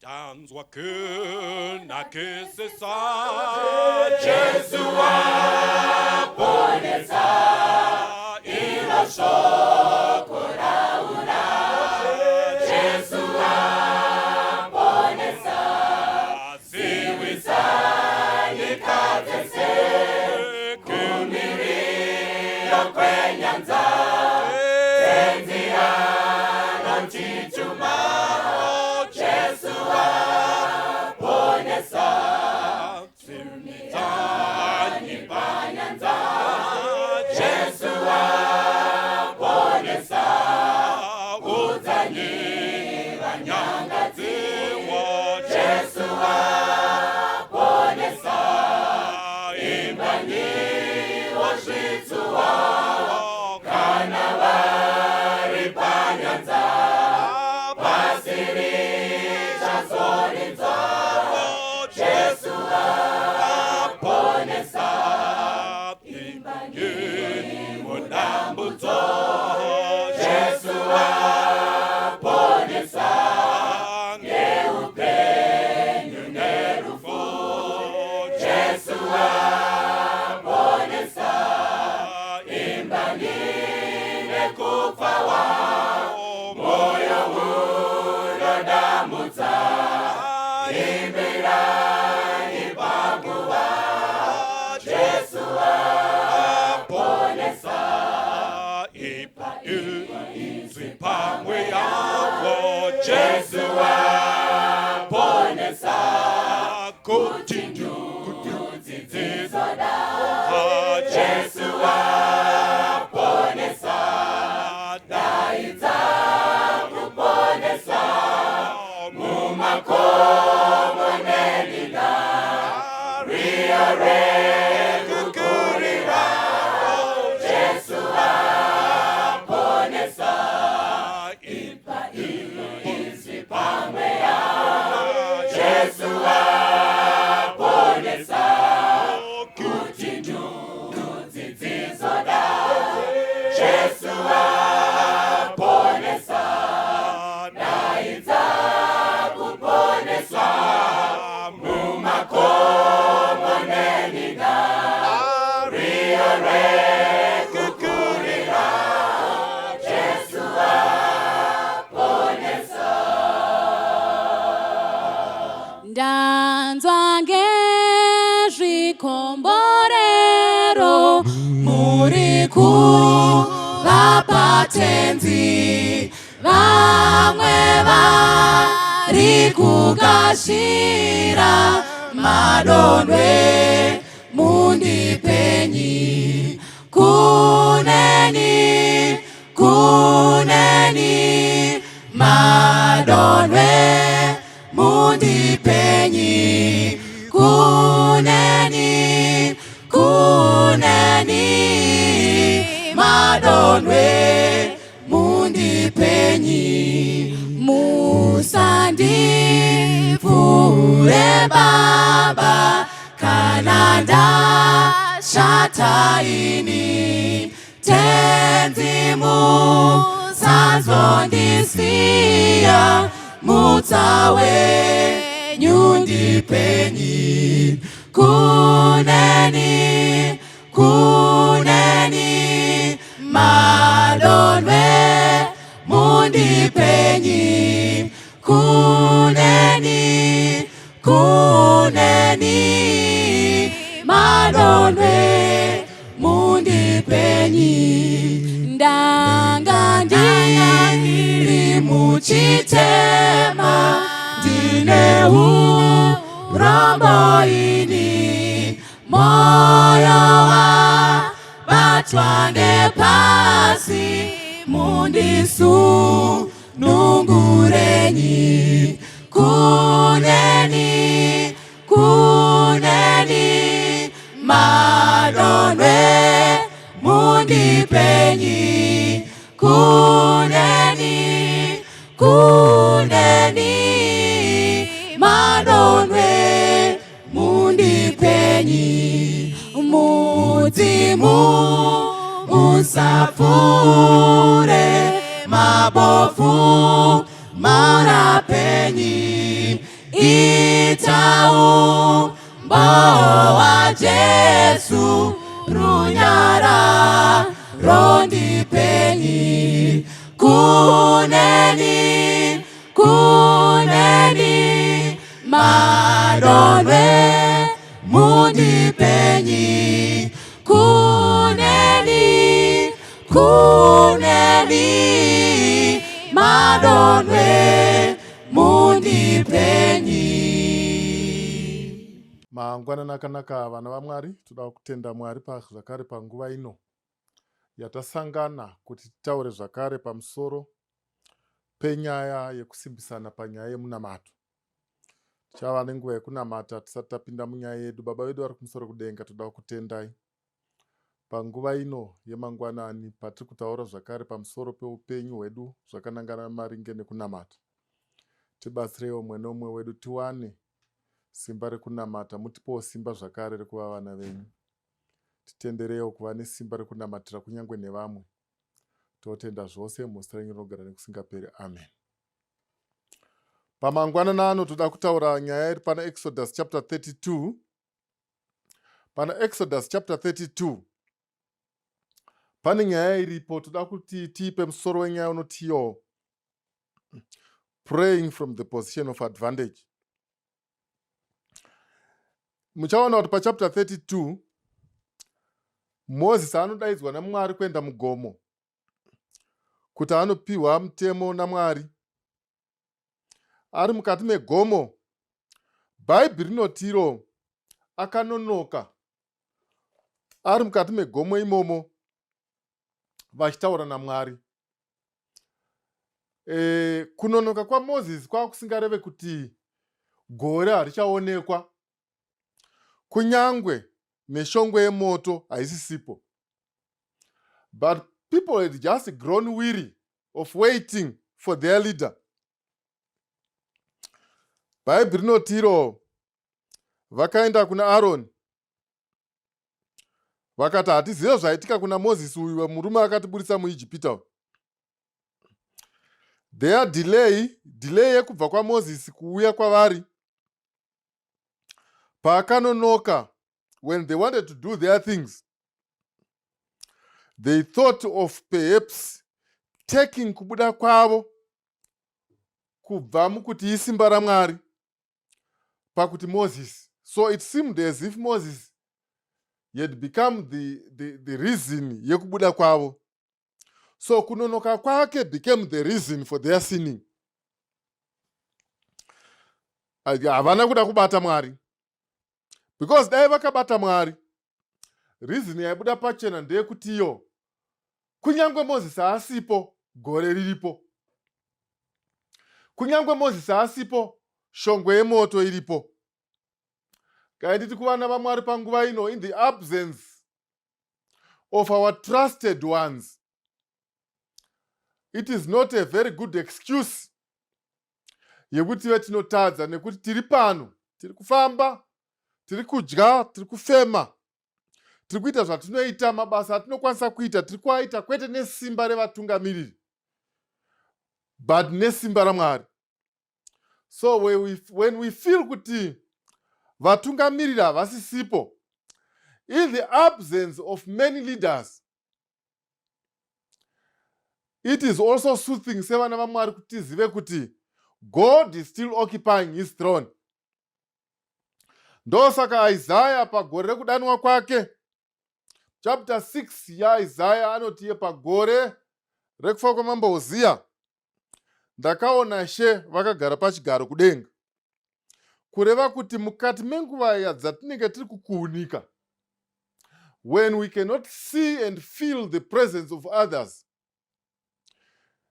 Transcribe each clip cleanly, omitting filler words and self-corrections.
Tanzwa kuna kisisa Jesu aponesa ilo shokora ura Jesu aponesa siwisa nikatese kumiri yokwenyanza tenzia nonchichuma Jesu aponesa simitani panyanza Jesu aponesa uzanyi vanyangaziwa Jesu aponesa imbanyi washitsuwa kana vari panyanza pasiri chasorinza Jesu aponesa imbanyi mudambudzo Jesu aponesa ngeupenyu nerufu Jesu aponesa imbanyi nekufawa moyo unodamudza imbirani panguva Jesu aponesa ipa izwi pamwe yavo Jesu aponesa kuti dzizoda Jesu aponesa daidza kuponesa mumakomo nenida riore kukurira Jesu aponesa ipa izwi pamwe yavo Jesu aponesa kuti ndudzi dzizoda Jesu aponesa daidza kuponesa mumakomo nenida riore kukurira Jesu aponesa ndanzwa ngezvikomborero muri kuvapatenzi vamwe vari kugashira madonhwe mundipenyi kuneni madonhwe mundipenyi kuneni madonhwe mundipenyi musandivhure baba kana ndashataini tenzi musazondisiya mutsawe nyundipenyi kuneni madonhwe mundipenyi kuneni madonhwe mundipenyi ndanga ndiri muchitema ndine urombo ini moyo wabatwa ngepasi mundisunungurenyi kuneni madonhwe mundipenyi kuneni madonhwe mundipenyi mudzimu musapfure mabofu marapenyi kuneni, kuneni, madonwe mundipenyi, kuneni, kuneni, madonwe mundipenyi. Mangwanani akanaka vana vaMwari, toda kutenda Mwari zvakare panguva ino yatasangana kuti titaure zvakare pamusoro penyaya yekusimbisana panyaya yemunamato. Tichava nenguva yekunamata tisati tapinda munyaya yedu. Baba vedu vari kumusoro kudenga, toda kutendai panguva ino yemangwanani patiri kutaura zvakare pamusoro peupenyu hwedu zvakanangana maringe nekunamata. Tibatsireiwo mwe nomwe wedu tiwane simba rekunamata, mutipowo simba zvakare rekuva vana venyu. Titendereiwo kuva nesimba rekunamatira kunyange nevamwe. Totenda zvose muzita renyu rinogara nekusingaperi. Amen. Pamangwanani ano toda kutaura nyaya iri pana Exodus chapter 32. Pana Exodus chapter 32 pane nyaya iripo toda kuti tiipe musoro wenyaya unotiyo praying from the position of advantage. Muchaona kuti pachapter 32 Moses anodaidzwa naMwari kuenda mugomo kuti anopiwa mutemo naMwari. Ari mukati megomo, Bhaibheri rinotiro akanonoka. Ari mukati megomo imomo vachitaura naMwari. Kunonoka kwaMozisi kwakusingareve kuti gore harichaonekwa, kunyangwe neshongwe yemoto haisisipo. But people had just grown weary of waiting for their leader. Bhaibheri rinotiro vakaenda kuna Aroni vakati, hatizive zvaitika kuna Mozisi uyu murume akatibudisa muIjipita. Their delay yekubva kwaMozisi kuuya kwavari paakanonoka, when they wanted to do their things, they thought of perhaps taking kubuda kwavo kubva mukuti isimba raMwari pakuti Moses. So it seemed as if Moses had become the reason yekubuda kwavo. So kunonoka kwake became the reason for their sinning. Havana kuda kubata Mwari. Because dai vakabata Mwari, reason yaibuda pachena ndeyekuti iyo kunyangwe Moses asipo, gore riripo. Kunyangwe Moses asipo, shongwe yemoto iripo. Kainditi kuvana vaMwari panguva ino, in the absence of our trusted ones, it is not a very good excuse yekuti vetinotadza nekuti tiri pano, tiri kufamba, tiri kudya, tiri kufema, tiri kuita zvatinoita, mabasa atinokwanisa kuita, tiri kuaita kwete nesimba revatungamiriri, but nesimba raMwari. So when we feel kuti vatungamiriri havasisipo, in the absence of many leaders, it is also soothing sevana vaMwari kuti tizive kuti God is still occupying his throne. Ndosaka Isaiah pagore rekudanwa kwake, chapter 6 yaIsaiah anotiye pagore rekufa kwamambo Hosea, ndakaona She vakagara pachigaro kudenga. Kureva kuti mukati menguva dzatinenge tiri kukuunika, when we cannot see and feel the presence of others,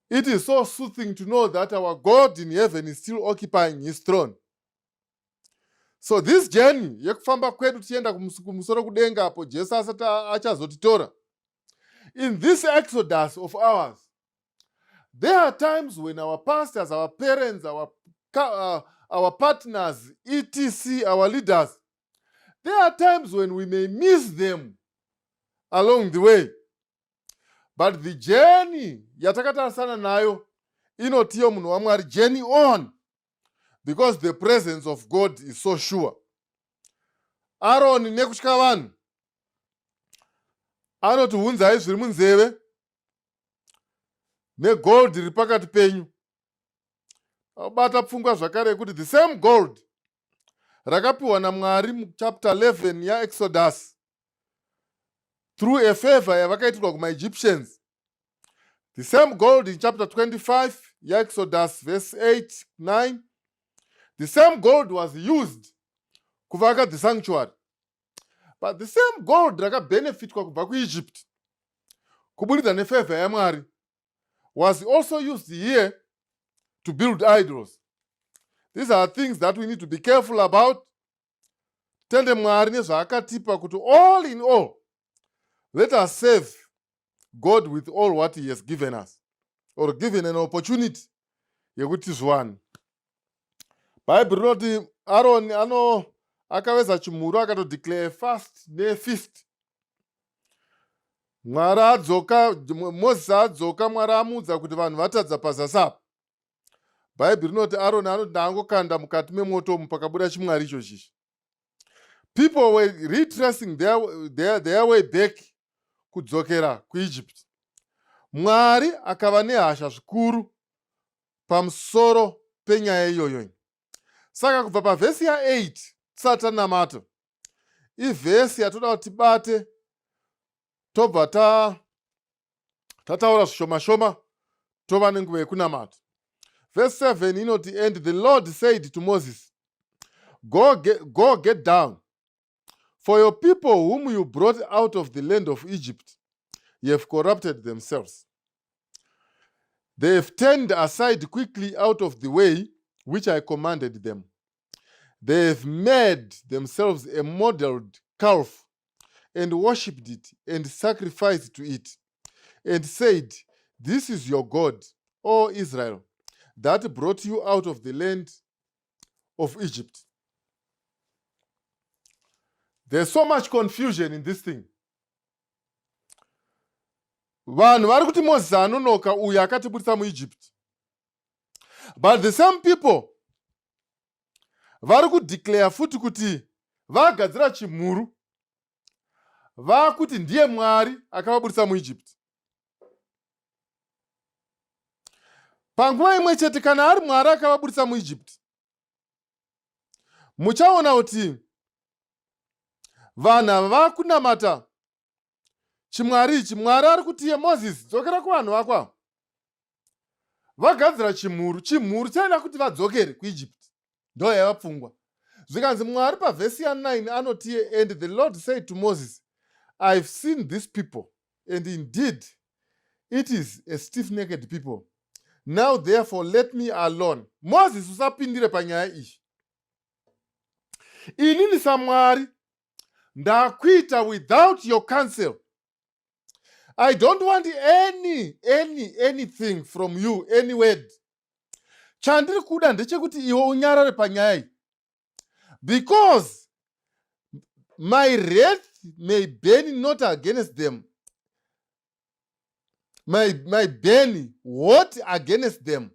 it is so soothing to know that our God in heaven is still occupying his throne. So this journey yekufamba kwedu tienda kumusoro kudenga apo Jesu asati achazotitora, in this exodus of ours, there are times when our pastors, our parents, our partners, etc., our leaders, there are times when we may miss them along the way. But the journey yatakatarisana nayo inotiyo munhu waMwari, journey on, because the presence of God is so sure. Aaron nekutya vanhu anoti hunzai zviri munzeve, negold riri pakati penyu. Bata pfungwa zvakare kuti the same gold rakapiwa naMwari muchapter 11 yaExodus through a favor yavakaitirwa kumaEgyptians. The same gold in chapter 25 yaExodus verse 8, 9. The same gold was used kuvaka the sanctuary. But the same gold rakabenefitwa kubva kuEgypt kubudikidza nefavor yaMwari was also used here to build idols. These are things that we need to be careful about. Tende Mwari nezvaakatipa kuti all in all, let us serve God with all what he has given us, or given an opportunity yekuti zviwane. Bible rinoti Aaron akaveza chimhuru akatodeclare fast nefeast. Mwari adzoka, Moses adzoka, Mwari amuudza kuti vanhu vatadza pazasi apa. Bible rinoti Aaron anoti angokanda mukati memoto pakabuda chimwari ichochi. People were retracing their way back kudzokera kuEgypt. Mwari akava nehasha zvikuru pamusoro penyaya iyoyo. Saka kubva pavhesi ya8 tisati tanamata, ivhesi yatoda kuti tibate tobva tataura zvishoma tova nenguva yekunamata. Verse 7 inoti, and the Lord said to Moses, go get down, for your people whom you brought out of the land of Egypt, ye have corrupted themselves. They have turned aside quickly out of the way which I commanded them. They have made themselves a modeled calf, and worshipped it, and sacrificed to it, and said, this is your God, O Israel, that brought you out of the land of Egypt. There's so much confusion in this thing. Vanhu vari kuti Moses anonoka uyo akatibudisa muEgypt. But the same people vari kudeclare futi kuti vagadzira chimhuru vakuti ndiye Mwari akavabudisa muEgypt. Panguva imwe chete kana ari Mwari akavabudisa muEgypt, muchaona kuti vanhu ava vakunamata chimwari ichi. Mwari ari kuti Moses, dzokera kuvanhu vako. Vagadzira chimhuru chaida kuti vadzokere kuEgypt. Ndo yavapfungwa. Zvikanzi Mwari pavhesi ya9 anoti, and the Lord said to Moses, I've seen this people, and indeed it is a stiff-necked people. Now therefore let me alone. Moses usapindire panyaya iyi. Inini saMwari ndakuita without your counsel. I don't want anything from you, any word. Chandiri kuda ndechekuti iwe unyarare panyaya iyi. Because my wrath may burn not against them. My burn hot against them,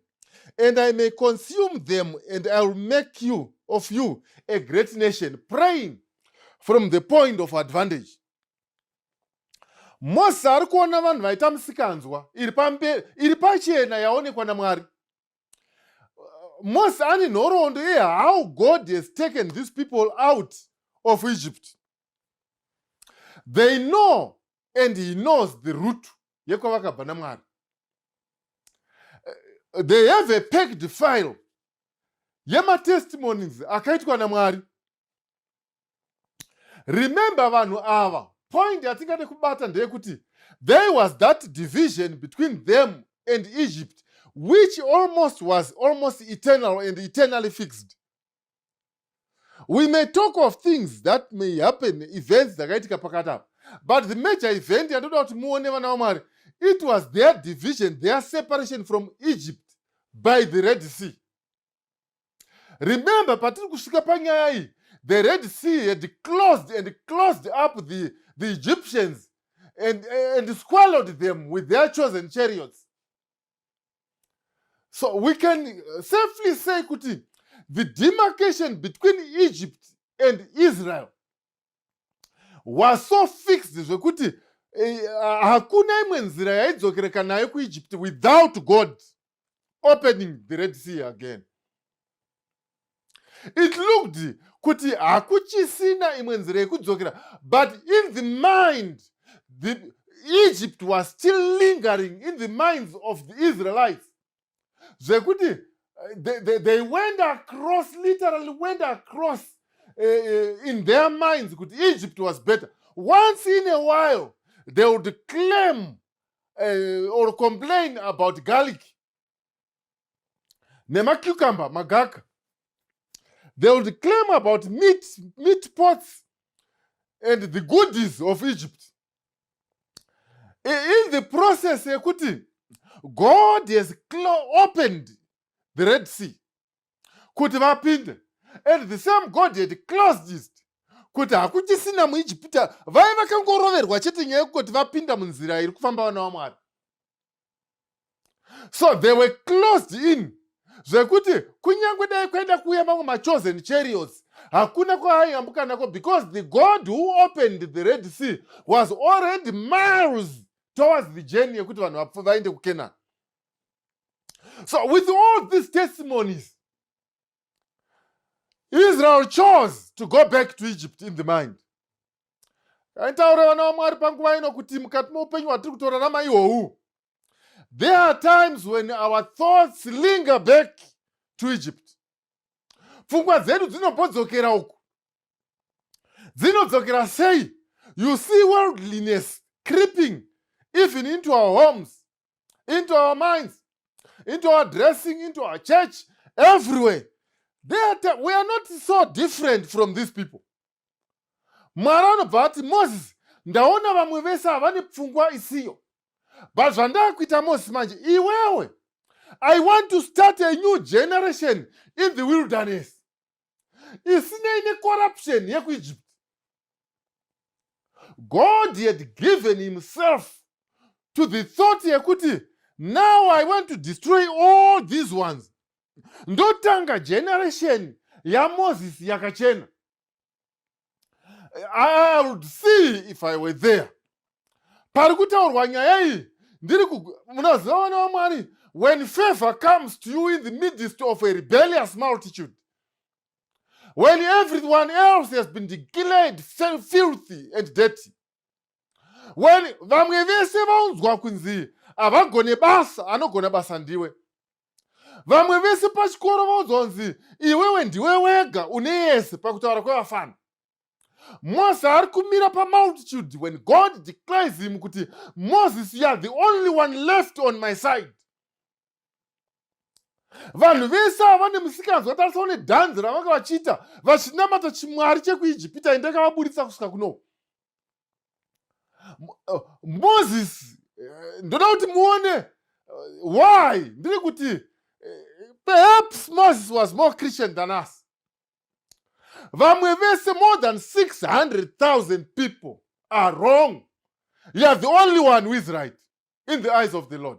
and I may consume them, and I will make of you a great nation, praying from the point of advantage. Moses ari kuona vanhu vaita musikanzwa iri pachena yaonekwa naMwari. Moses ane nhoroondo how God has taken these people out of Egypt. They know, and he knows the route yekwavakabva naMwari. They have a packed file yematestimonies akaitwa naMwari. Remember vanhu ava, point yatingade kubata ndeyekuti there was that division between them and Egypt, which was almost eternal and eternally fixed. We may talk of things that may happen, events dzakaitika pakati apa, but the major event yandoda kuti muone vana vaMwari, it was their division, their separation from Egypt by the Red Sea. Remember, patiri kusvika panyaya iyi, the Red Sea had closed up the Egyptians and swallowed them with their chosen chariots. So we can safely say kuti the demarcation between Egypt and Israel was so fixed zvekuti hakuna imwe nzira yaidzokereka nayo kuEgypt without God opening the Red Sea again. It looked kuti hakuchisina imwe nzira yekudzokera, but in the mind, Egypt was still lingering in the minds of the Israelites. Zvekuti they went across, literally went across in their minds kuti Egypt was better. Once in a while, they would claim or complain about garlic, nema cucumber, magaka. They would claim about meat pots and the goodies of Egypt. In the process, God has opened the Red Sea. Kuti vapinde. And the same God had closed it. Kuti hakuchisina muIjipita. Vai vakangoroverwa chete nyaya yekuti vapinda munzira iri kufamba vana vaMwari. So they were closed in. Zvekuti kunyangwe dai kwaenda kuuya mamwe machosen chariots, hakuna kwaaiambuka nako, because the God who opened the Red Sea was already miles towards the journey yekuti vanhu vaende kuKenani. So with all these testimonies, Israel chose to go back to Egypt in the mind. Kaitaura vana vaMwari panguva ino kuti mukati meupenyu hwatiri kutorarama ihwohwu, there are times when our thoughts linger back to Egypt. Pfungwa dzedu dzinombodzokera uku. Dzinodzokera sei? You see worldliness creeping even into our homes, into our minds, into our dressing, into our church, everywhere. We are not so different from these people. Mwari anobva ati, Moses, ndaona vamwe vese havane pfungwa isiyo. But zvandakuita Moses manje, iwewe, I want to start a new generation in the wilderness. Isina ine corruption yekuEgypt. God had given himself to the thought yekuti, now I want to destroy all these ones. Ndotanga generation ya Moses yakachena. I would see if I were there. Parikutaurwa nyaya iyi, munoziva vana vaMwari, when favor comes to you in the midst of a rebellious multitude, when everyone else has been declared filthy and dirty, when vamwe vese vaunzwa kunzi havagone basa, anogona basa ndiwe. Vamwe vese pachikoro vaunzwa kunzi iwewe ndiwe wega une yese pakutaura kwevafana. Moses ari kumira pamultitude when God declares him kuti, Moses, you are the only one left on my side. Vanhu vese havane musikanzwa tarisa une dhanzi ravanga vachiita vachinamata chimwari chekuIjipita ndakavaburitsa kusvika kuno. Moses, ndoda kuti muone why. Ndiri kuti perhaps Moses was more Christian than us. Vamwe vese more than 600,000 people are wrong. You are the only one who is right in the eyes of the Lord.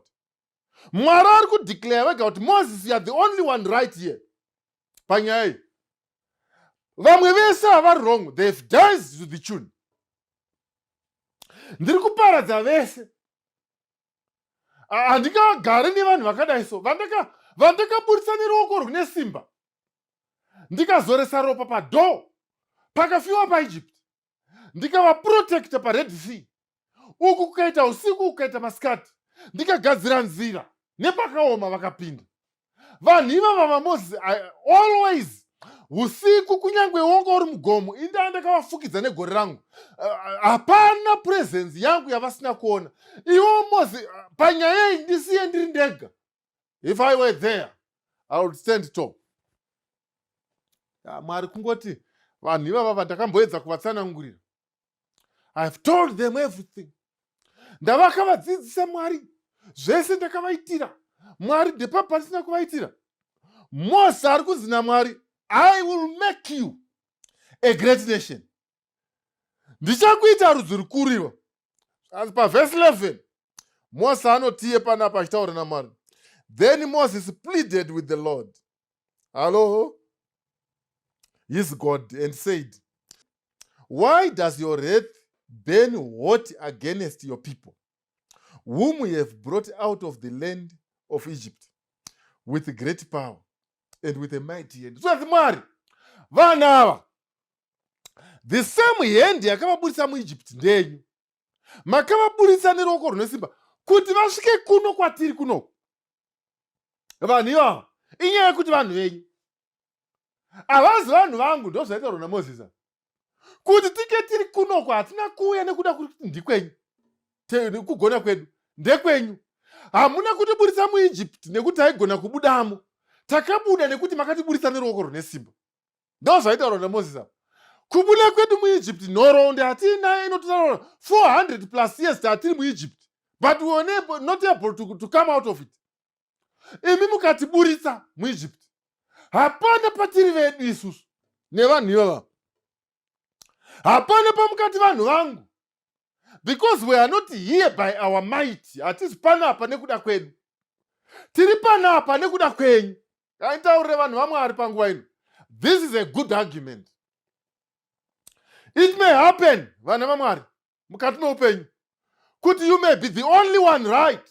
Mwari ari kudeclare wega kuti Moses, you are the only one right here. Panyaya iyi. Vamwe vese havari wrong. They've danced to the tune. Ndiri kuparadza vese. Handingagari nevanhu vakadai so. Vandakaburitsa neruoko rune simba. Ndikazoresa ropa padoo pakafiwa paEgypt. Ndikavaprotecta paRed Sea. Uku kukaita usiku, kukaita masikati. Ndikagadzira nzira nepakaoma vakapinda. Vanhu ivava vaMozisi always usiku kunyangwe wonga uri mugomo ndakavafukidza negore rangu. Hapana presence yangu yavasina kuona. Iwo Mozisi panyaya iyi ndisiye ndiri ndega. If I were there, I would stand tall. Mwari kungoti vanhu ivava vandakamboedza kuvatsanangurira. I have told them everything. Ndavakavadzidzisa Mwari zvese ndakavaitira. Mwari ndepapa pasina kuvaitira. Mose ari kunzi naMwari, I will make you a great nation. Ndichakuita rudzi rukuru iwe. Asi paverse 11 Mose anotiye panapa achitaura naMwari. Then Moses pleaded with the Lord. Hello? His God, and said, why does your wrath burn hot against your people, whom we have brought out of the land of Egypt with great power and with a mighty hand. So Mwari, vanava, the same hand yakavabudisa muEgypt ndenyu. Makavabudisa neruoko runesimba kuti vasvike kuno kwatiri kuno. Vanhu ivava, inyaya yekuti vanhu venyu. Havazi vanhu vangu, ndozvaitaurwa naMozisi. Kuti tike tiri kunoko hatina kuuya nekuda kuti ndikwenyu. Kugona kwedu ndekwenyu. Hamuna kutibudisa muEgypt nekuti taigona kubudamo. Takabuda nekuti makatibudisa neruoko runesimba. Ndozvaitaurwa naMozisi. Kubuda kwedu muEgypt nhoroondo hatina inotaura 400 plus years tatiri muEgypt. But we were not able to come out of it. Imi mukatiburitsa muEgypt. Hapana patiri vedu isusu nevanhu ivava. Hapana pamukati vanhu vangu. Because we are not here by our might. Hatisi panapa nekuda kwedu. Tiri panapa nekuda kwenyu. Ngaitaurire vanhu vaMwari panguva ino. This is a good argument. It may happen, vana vaMwari, mukati meupenyu, kuti you may be the only one right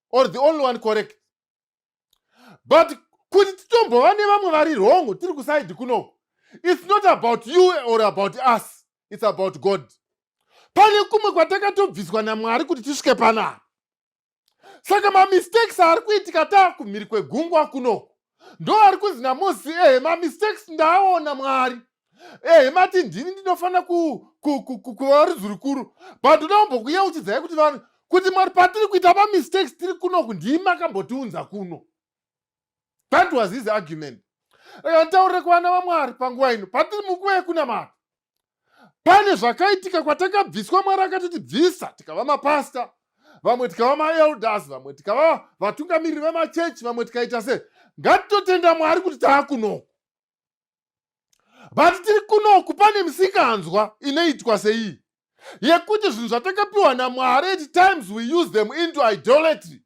or the only one correct. But kuti titombova nevamwe vari wrong tiri kusaidi kuno. It's not about you or about us. It's about God. Pane kumwe kwatakatobviswa naMwari kuti tisvike panapa. Saka mistakes ari kuitika taakumhiri kwegungwa kuno. Ndo ari kunzi naMozisi, mistakes ndaona Mwari. Mati ndini ndinofana kuva rudzi rukuru. But ndombokuyeuchidzai kuti vanhu kuti Mwari patiri kuita mistakes tiri kuno ndimi makambotiunza kuno. That was his argument. Taurire kuvana vaMwari panguva ino patiri mukuva yekunamata. Pane zvakaitika kwatakabviswa Mwari akatotibvisa tikava mapasta, vamwe tikava maelders, vamwe tikava vatungamiriri vemachechi, vamwe tikaita sei. Ngatitotenda Mwari kuti taakunoko. But tiri kunoku pane misikanzwa inoitwa sei yekuti zvinhu zvatakapiwa naMwari at times we use them into idolatry.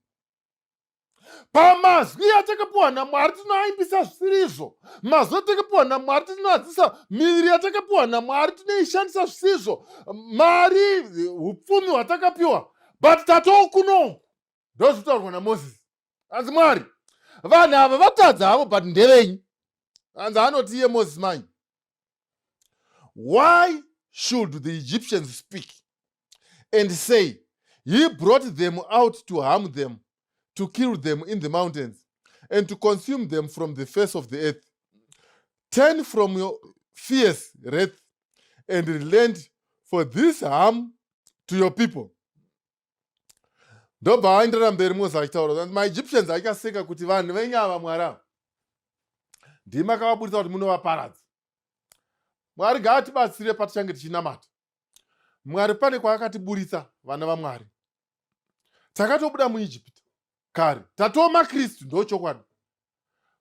Pamazwi atakapiwa naMwari tinoaimbisa zvisizvo. Mazwi atakapiwa naMwari tinoadzisa. Miviri atakapiwa naMwari tinoishandisa zvisizvo. Mari, upfumi hwatakapiwa. But tatookunoku. Ndozvitaurwa naMozisi. Hanzi Mwari, vanhu ava vatadza havo but ndevenyu. Hanzi anoti iye Mozisi manyu. Why should the Egyptians speak and say, he brought them out to harm them, to kill them in the mountains, and to consume them from the face of the earth? Turn from your fierce wrath and relent for this harm to your people. Ndobva aendera mberi Mozisi achitaura kuti maEgyptians achaseka kuti vanhu venyava Mwari ndimi makavabudisa kuti munovaparadza. Mwari ngaatibatsire patichange tichinamata. Mwari pane kwaakatiburitsa vana vaMwari. Takatobuda muEgypt kare, tatova maKristu ndochokwadi.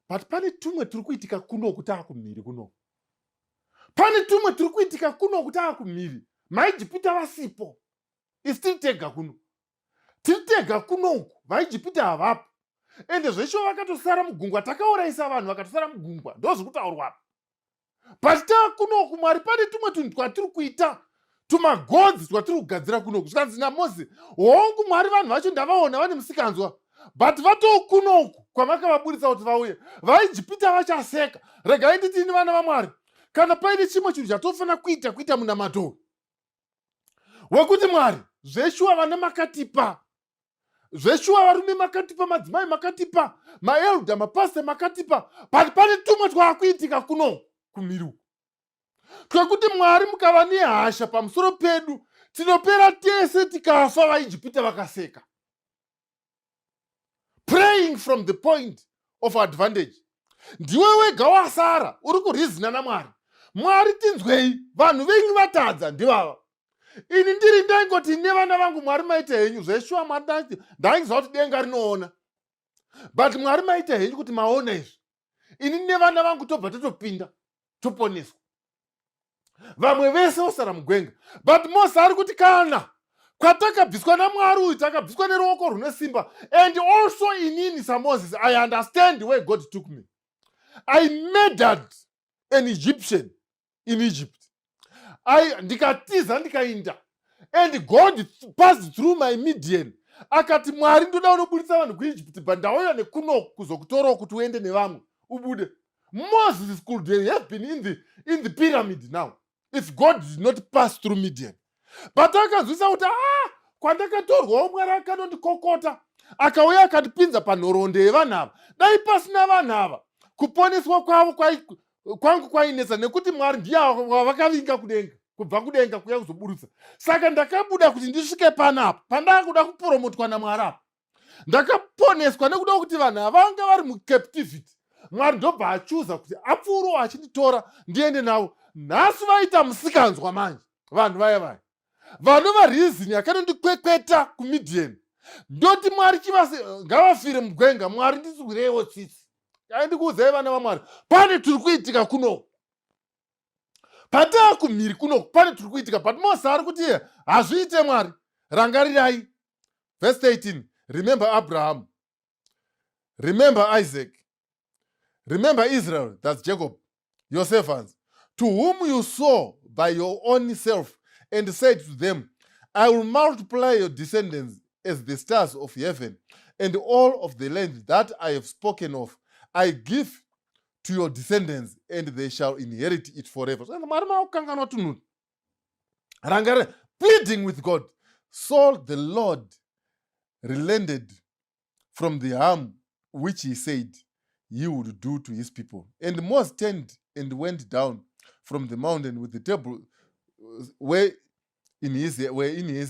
But pane tumwe turi kuitika kuno kuti taakumhiri kuno. Pane tumwe turi kuitika kuno kuti taakumhiri. MaIjipita vasipo. Isi tiri tega kuno. Tiri tega kunoku. VaIjipita havapo. Ende zvesho vakatosara mugungwa, takaurayisa vanhu vakatosara mugungwa. Ndozvokutaurwa apa. But taakunoku Mwari pane tumwe tunhu twatiri kuita. Tumagodzi twatiri kugadzira kunoku. Zvikanzi naMozisi, hongu Mwari vanhu vacho ndavaona vane musikanzwa. But vatookunoku kwamakavaburitsa kuti vauye. VaIjipita vachaseka. Regai nditini vana vaMwari. Kana paine chimwe chinhu chatofana kuita munamato wekuti Mwari, zveshuwa vana makatipa. Zveshuwa varume makatipa, madzimai makatipa, maelda, mapasta makatipa. But pane tumwe twakuitika kuno kumhiru. Twekuti Mwari mukava nehasha pamusoro pedu, tinopera tese tikafa vaIjipita vakaseka. Praying from the point of advantage. Ndiwe wega wasara uri kurizina naMwari. Mwari tinzwei, vanhu venyu vatadza ndivava. Ini ndiri ndaingoti nevana vangu Mwari maite henyu zveshuwa Mwari ndaingiziva kuti denga rinoona. But Mwari maite henyu kuti maona izvi. Ini nevana vangu tobva totopinda toponeswa. Vamwe vese osara mugwenga. But Mozisi ari kuti kana kwatakabviswa naMwari uyu takabviswa neruoko rune simba. And also inini saMozisi, I understand where God took me. I murdered an Egyptian in Egypt. Ndikatiza ndikainda And God passed through my Midian. Akati Mwari ndoda unobudisa vanhu kuIjipiti but ndauya nekuno kuzokutorawo kuti uende nevamwe ubude. Moses could have been in the pyramid now if God did not pass through Midian. But akazvisa kuti kwandakatorwawo Mwari akanondikokota akauya akandipinza panhoroondo yevanhu ava. Dai pasina vanhu ava kuponeswa kwavo kwangu kwainetsa nekuti Mwari ndiye wavakavinga kudenga kubva kudenga kuya kuzoburutsa. Saka ndakabuda kuti ndisvike panapa pandakuda kupromotwa naMwari apa. Ndakaponeswa nekuda kuti vanhu ava vanga vari mucaptivity. Mwari ndobva achuza kuti apfuuro achinditora ndiende navo. Nhasi vaita musikanzwa manje vanhu vaya vanova reason yakanondikwekweta kuMidian. Ndoti Mwari ngavafire mugwenga. Mwari ndiswireiwo tsitsi. Ndikuudzai vana vaMwari, pane tiri kuitika kuno. Pataa kumhiri kuno pane tiri kuitika, but Mose ari kuti hazviite Mwari. Rangarirai. Verse 18. Remember Abraham. Remember Isaac. Remember Israel, that's Jacob, your servants, to whom you swore by your own self, and said to them, I will multiply your descendants as the stars of heaven, and all of the land that I have spoken of, I give to your descendants, and they shall inherit it forever. Pleading with God. So the Lord relented from the harm which he said he would do to his people. And Moses turned and went down from the mountain with the table were in his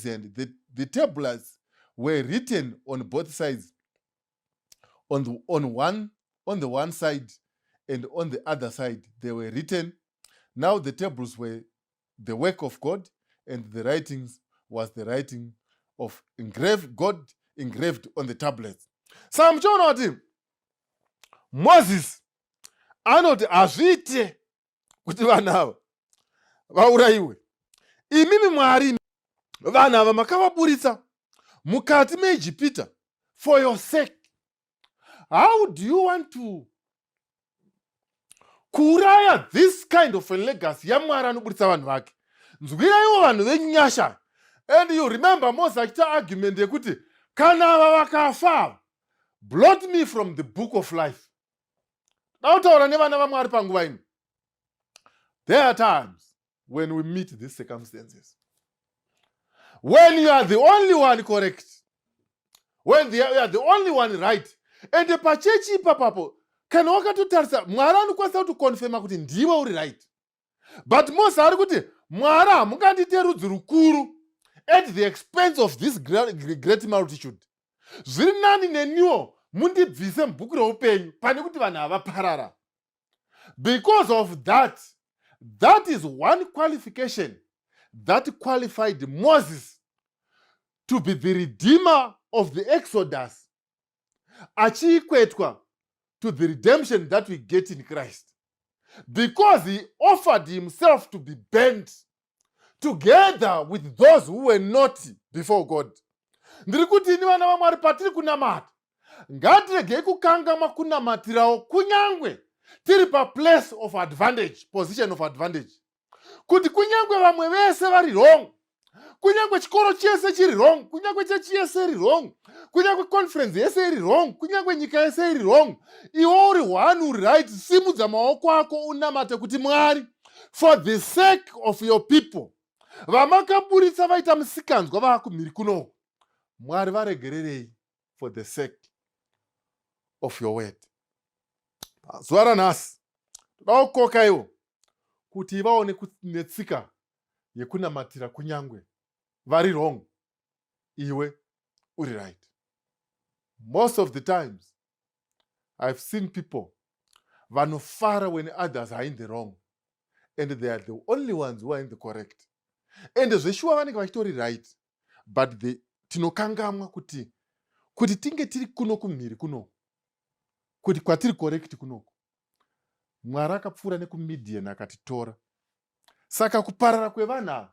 hand. The tablets were written on both sides, on the one side and on the other side they were written. Now the tables were the work of God, and the writings was the writing of God engraved on the tablets. Sam John Moses anoti hazviite kuti vanhu ava vaurayiwe. Imimi Mwari vanhu ava makavaburitsa mukati meIjipita for your sake. How do you want to kuuraya this kind of a legacy yaMwari anoburitsa vanhu vake? Nzwiraiwo vanhu venyasha. And you remember Moses achita argument yekuti kana ava vakafa, blot me from the book of life. Dautaura nevana vaMwari panguva ino. There are times when we meet these circumstances, when you are the only one correct, when you are the only one right, and the pachechi papapo kana wakatotarisa Mwari anokwanisa kutokonfirma kuti ndiwe uri right. But Moses ari kuti Mwari hamungandite rudzi rukuru at the expense of this great multitude. Zviri nani neniwo mundibvise mubhuku reupenyu pane kuti vanhu havaparara. Because of that is one qualification that qualified Moses to be the redeemer of the Exodus, achikwetwa to the redemption that we get in Christ. Because he offered himself to be burnt together with those who were naughty before God. Ndiri kuti ini vana vaMwari patiri kunamata, ngatiregei kukangama kunamatirawo kunyangwe tiri place of advantage, position of advantage. Kuti kunyangwe vamwe vese vari wrong, kunyangwe chikoro chese chiri wrong, kunyangwe chechi yese iri wrong, kunyangwe conference yese iri wrong, kunyangwe nyika yese iri wrong, iwe uri one uri right, simudza maoko ako unamate kuti Mwari, for the sake of your people, vamakaburitsa vaita musikanzwa vakumhiri kuno, Mwari varegererei for the sake of your word. Zuva ranhasi toda kukoka ivo kuti vaone netsika yekunamatira kunyangwe vari wrong, iwe uri right. Most of the times I've seen people vanofara when others are in the wrong, and they are the only ones who are in the correct. And zveshuwa vanenge vachitori right, but tinokangamwa kuti tinge tiri kuno kumhiri kuno, kuti kwatiri correct kunoko Mwari akapfuura nekuMidian akatitora. Saka kuparara kwevanhu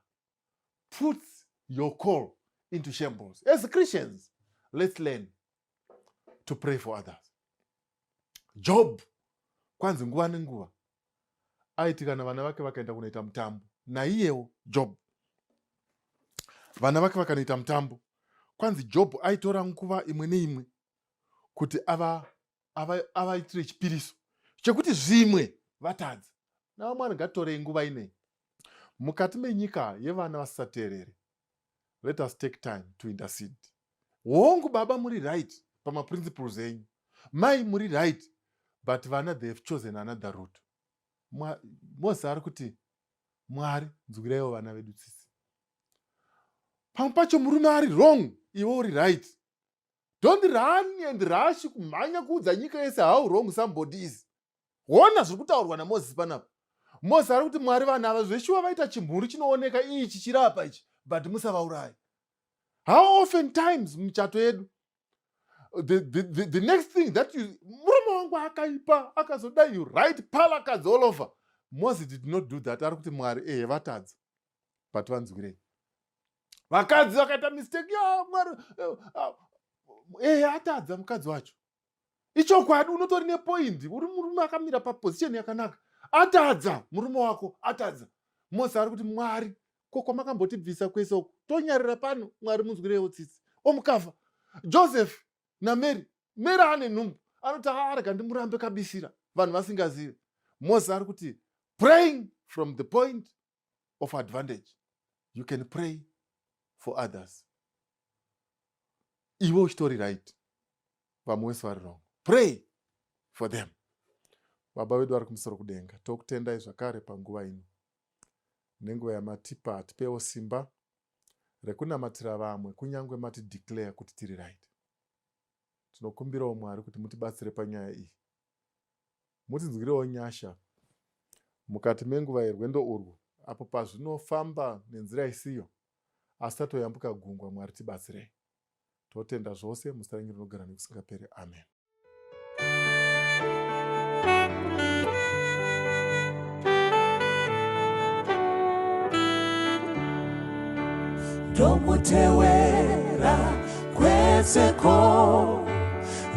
puts your call into shambles. As Christians, let's learn to pray for others. Job kwanzi nguva nenguva aiti kana vana vake vakaenda kunoita mutambo naiyewo Job vana vake vakanoita mutambo. Kwanzi Job aitora nguva imwe neimwe kuti avaitire chipiriso chekuti zvimwe vatadza. Nawo Mwari ngatitorei nguva inei mukati menyika yevana vasisateerere. Let us take time to intercede. Hongu baba muri right pamaprinciples enyu, mai muri right, but vana they have chosen another route. Mose ari kuti Mwari nzwireiwo vana vedu tsitsi. Pamwe pacho murume ari wrong, iwe uri right. Don't run and rush kumhanya kuudza nyika yese how wrong somebody is. Ona zviri kutaurwa naMozisi panapa. Mose ari kuti Mwari vana ava zveshuwa vaita chimhuru chinooneka ichi chirapa ichi, but musavaurayi. How often times muchato yedu the next thing that you murume wangu akaipa akazodai you right palakadzi all over. Moses did not do that. Ari kuti Mwari vatadza, but vanzwirei. Vakadzi vakaita mistake ya Mwari atadza mukadzi wacho. Ichokwadi, unotori nepoint. Uri murume akamira paposition yakanaka. Atadza murume wako, atadza. Moses ari kuti Mwari koko makambotibvisa kwese uko, tonyarira pano. Mwari munzwireiwo tsitsi. Omukafa Joseph na Mary ane nhumbu, anoti arega ndimurambe kabisira vanhu vasingazivi. Moses ari kuti praying from the point of advantage. You can pray for others. Iwe uchitori right, vamwe vese vari wrong. Pray for them. Baba vedu vari kumusoro kudenga, tokutendai zvakare panguva ino. Nenguva yamatipa atipewo simba rekunamatira vamwe kunyange matideclare kuti tiri right. Tinokumbirawo Mwari kuti mutibatsire panyaya iyi. Mutinzwirewo nyasha mukati menguva yerwendo urwu, apo pazvinofamba nenzira isiyo, asi tatoyambuka gungwa. Mwari tibatsirei. Totenda zvose muzita renyu rinogara nokusingaperi. Amen. Ndomutewera kweseko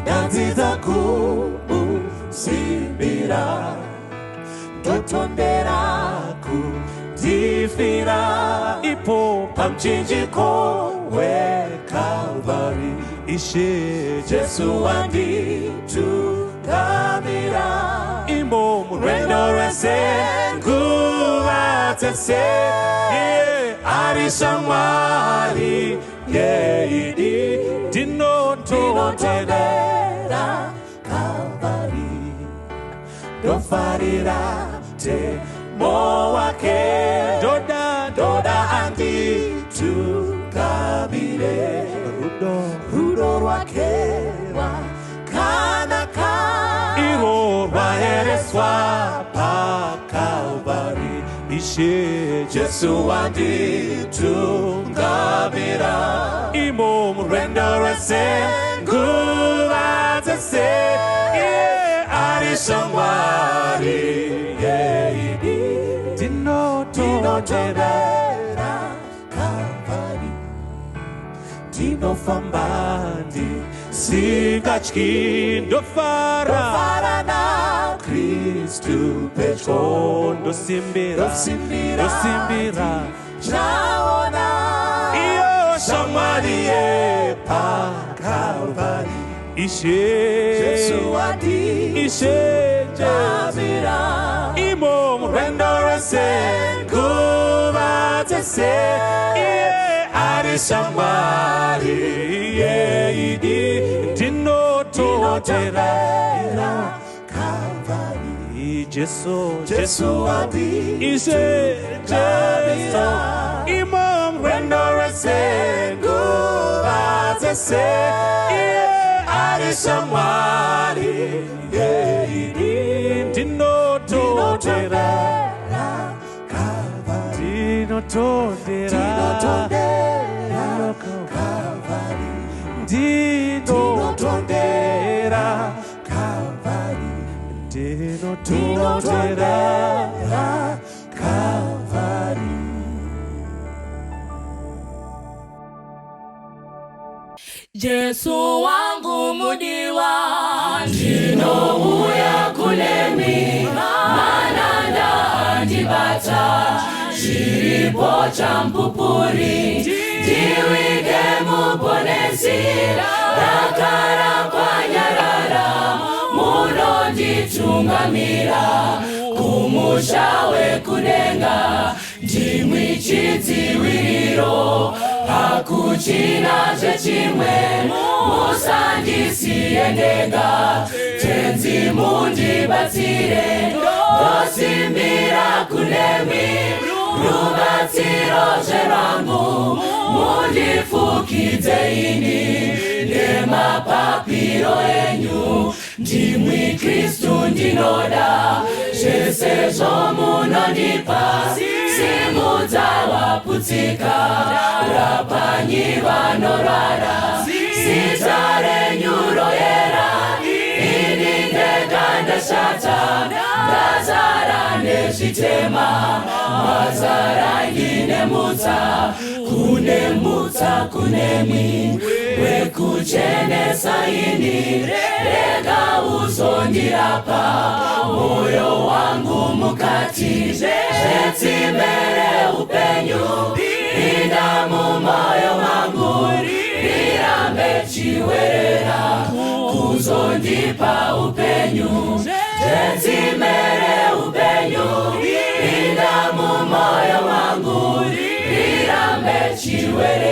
ndanziza kumusimbira ndotondera kundifira ipo pamchinjiko weKalvari. Ishe Jesu wanditungamira imo murwendo rwese nguva dzese. Arisa Mwari yeidi ndinotondera Kalvari. Ndofarira temo wake, ndoda anditungamire rudo rwake rwakanaka, iro rwaereswa paKalvari. Ishe Jesu wanditungamira imo murwendo rwese nguva dzese. Arisa Mwari yeidi ndinotondera Kalvari. Ndinofamba ndisingatyi, ndofara na Kristu pedyo, ndosimbira chaona iyo shamwari yepaKalvari. Ishe Jesu wanditungamira imo murwendo rwese nguva dzese. Arisa Mwari yeidi ndinotondera Kalvari. Jesu wanditungamira imo murwendo rwese nguva dzese. Arisa Mwari yeidi ndinotondera Kalvari. Ndinotondera Kalvari. Ndinotondera Kalvari. Ndinotondera Kalvari. Jesu wangu mudiwa, ndinouya kulemi, mananda andibata, chiripo cha mpupuri, ndiwike muponesi dakara kwanyarara munonditungamira kumusha wekudenga ndimwi chidziwiro hakuchina chechimwe musandisiye ndega tenzi mundibatsire ndosimbira kunemi rubatsiro zverangu mundifukidze ini nemapapiro enyu ndimwi Kristu ndinoda zvese zvomunondipa simudza waputsika rapanyi vanorwara zita renyu royera ini ndega ndashata ndazara nezvitema mazara inemutsa kunemwi wekuchenesa ini rega uzondirapa moyo wangu mukati zvetsime upenyu pinda mumoyo wangu rirambe chiwerera kuzondipa upenyu zvetsime upenyu pinda mumoyo wangu rirambe chiwerera